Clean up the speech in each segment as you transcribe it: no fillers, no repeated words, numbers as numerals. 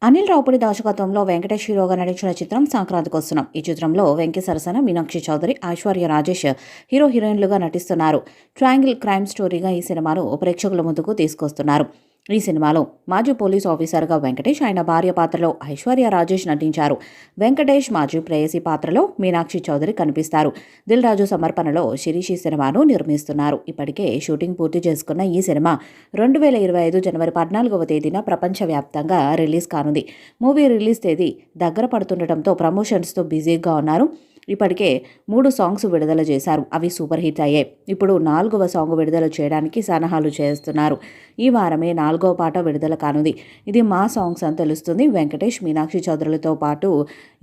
అనిల్ రావుపూడి దర్శకత్వంలో వెంకటేష్ హీరోగా నటించిన చిత్రం సంక్రాంతికి వస్తున్నాం. ఈ చిత్రంలో వెంకీ సరసన, మీనాక్షి చౌదరి, ఐశ్వర్య రాజేష్ హీరోయిన్లుగా నటిస్తున్నారు. ట్రయాంగిల్ క్రైమ్ స్టోరీగా ఈ సినిమాను ప్రేక్షకుల ముందుకు తీసుకొస్తున్నారు. ఈ సినిమాలో మాజీ పోలీస్ ఆఫీసర్గా వెంకటేష్, ఆయన భార్య పాత్రలో ఐశ్వర్య రాజేష్ నటించారు. వెంకటేష్ మాజీ ప్రేయసి పాత్రలో మీనాక్షి చౌదరి కనిపిస్తారు. దిల్ రాజు సమర్పణలో శిరీష్ ఈ సినిమాను నిర్మిస్తున్నారు. ఇప్పటికే షూటింగ్ పూర్తి చేసుకున్న ఈ సినిమా 2025 జనవరి 14వ తేదీన ప్రపంచవ్యాప్తంగా రిలీజ్ కానుంది. మూవీ రిలీజ్ తేదీ దగ్గర పడుతుండటంతో ప్రమోషన్స్తో బిజీగా ఉన్నారు. ఇప్పటికే 3 సాంగ్స్ విడుదల చేశారు. అవి సూపర్ హిట్ అయ్యాయి. ఇప్పుడు 4వ సాంగ్ విడుదల చేయడానికి సన్నాహాలు చేస్తున్నారు. ఈ వారమే 4వ పాట విడుదల కానుంది. ఇది మా సాంగ్స్ అని తెలుస్తుంది. వెంకటేష్, మీనాక్షి చౌదరులతో పాటు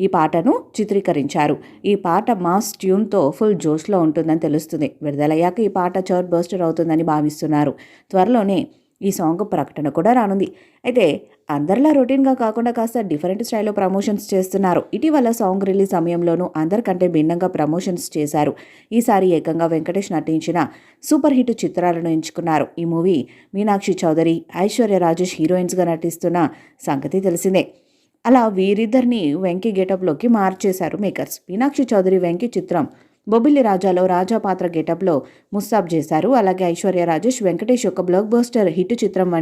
ఈ పాటను చిత్రీకరించారు. ఈ పాట మాస్ ట్యూన్తో ఫుల్ జోష్లో ఉంటుందని తెలుస్తుంది. విడుదలయ్యాక ఈ పాట చార్ట్ బస్టర్ అవుతుందని భావిస్తున్నారు. త్వరలోనే ఈ సాంగ్ ప్రకటన కూడా రానుంది. అయితే అందరిలా రొటీన్గా కాకుండా కాస్త డిఫరెంట్ స్టైల్లో ప్రమోషన్స్ చేస్తున్నారు. ఇటీవల సాంగ్ రిలీజ్ సమయంలోనూ అందరికంటే భిన్నంగా ప్రమోషన్స్ చేశారు. ఈసారి ఏకంగా వెంకటేష్ నటించిన సూపర్ హిట్ చిత్రాలను ఎంచుకున్నారు. ఈ మూవీ మీనాక్షి చౌదరి, ఐశ్వర్య రాజేష్ హీరోయిన్స్గా నటిస్తున్న సంగతి తెలిసిందే. అలా వీరిద్దరిని వెంకీ గెటప్లోకి మార్చేశారు మేకర్స్. మీనాక్షి చౌదరి వెంకీ చిత్రం బొబ్బిలి రాజాలో రాజా పాత్ర గెటప్లో ముస్తాబ్ చేశారు. అలాగే ఐశ్వర్య రాజేష్ వెంకటేష్ యొక్క బ్లాక్ బస్టర్ హిట్ చిత్రం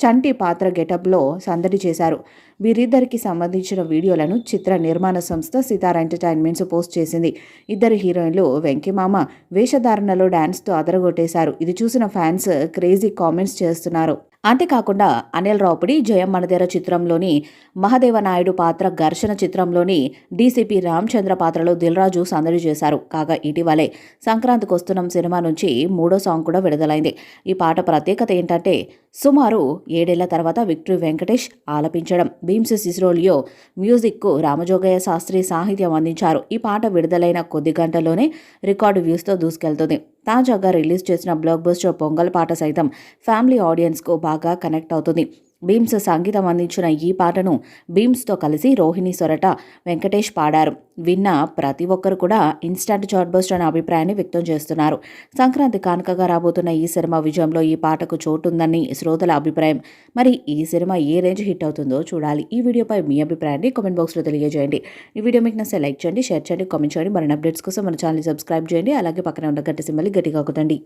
చంటి పాత్ర గెటప్లో సందడి చేశారు. వీరిద్దరికి సంబంధించిన వీడియోలను చిత్ర నిర్మాణ సంస్థ సితారా ఎంటర్టైన్మెంట్స్ పోస్ట్ చేసింది. ఇద్దరు హీరోయిన్లు వెంకీమామ వేషధారణలో డాన్స్తో అదరగొట్టేశారు. ఇది చూసిన ఫ్యాన్స్ క్రేజీ కామెంట్స్ చేస్తున్నారు. అంతేకాకుండా అనిల్ రావుపూడి జయం మనదేర చిత్రంలోని మహదేవ నాయుడు పాత్ర, ఘర్షణ చిత్రంలోని డీసీపీ రామచంద్ర పాత్రలో దిల్ రాజు సందడి చేశారు. కాగా ఇటీవలే సంక్రాంతికి వస్తున్నాం సినిమా నుంచి 3వ సాంగ్ కూడా విడుదలైంది. ఈ పాట ప్రత్యేకత ఏంటంటే సుమారు 7 ఏళ్ల తర్వాత విక్టరీ వెంకటేష్ ఆలపించడం. భీమ్స్ సిస్రోలియో మ్యూజిక్కు రామజోగయ్య శాస్త్రి సాహిత్యం అందించారు. ఈ పాట విడుదలైన కొద్ది గంటల్లోనే రికార్డు వ్యూస్తో దూసుకెళ్తుంది. తాజాగా రిలీజ్ చేసిన బ్లాక్ బస్టర్ పొంగల్ పాట సైతం ఫ్యామిలీ ఆడియన్స్కు బాగా కనెక్ట్ అవుతుంది. భీమ్స్ సంగీతం అందించిన ఈ పాటను భీమ్స్తో కలిసి రోహిణి సొరట, వెంకటేష్ పాడారు. విన్న ప్రతి ఒక్కరు కూడా ఇన్స్టంట్ చార్ట్ బస్టర్ అనే అభిప్రాయాన్ని వ్యక్తం చేస్తున్నారు. సంక్రాంతి కానుకగా రాబోతున్న ఈ సినిమా విజయంలో ఈ పాటకు చోటుందని శ్రోతల అభిప్రాయం. మరి ఈ సినిమా ఏ రేంజ్ హిట్ అవుతుందో చూడాలి. ఈ వీడియోపై మీ అభిప్రాయాన్ని కామెంట్ బాక్స్లో తెలియజేయండి. ఈ వీడియో మీకు నచ్చితే లైక్ చేయండి, షేర్ చేయండి, కామెంట్ చేయండి. మరిన్ని అప్డేట్స్ కోసం మన ఛానల్ సబ్స్క్రైబ్ చేయండి. అలాగే పక్కన ఉన్న గంట సింబల్ని గట్టిగా కొట్టండి.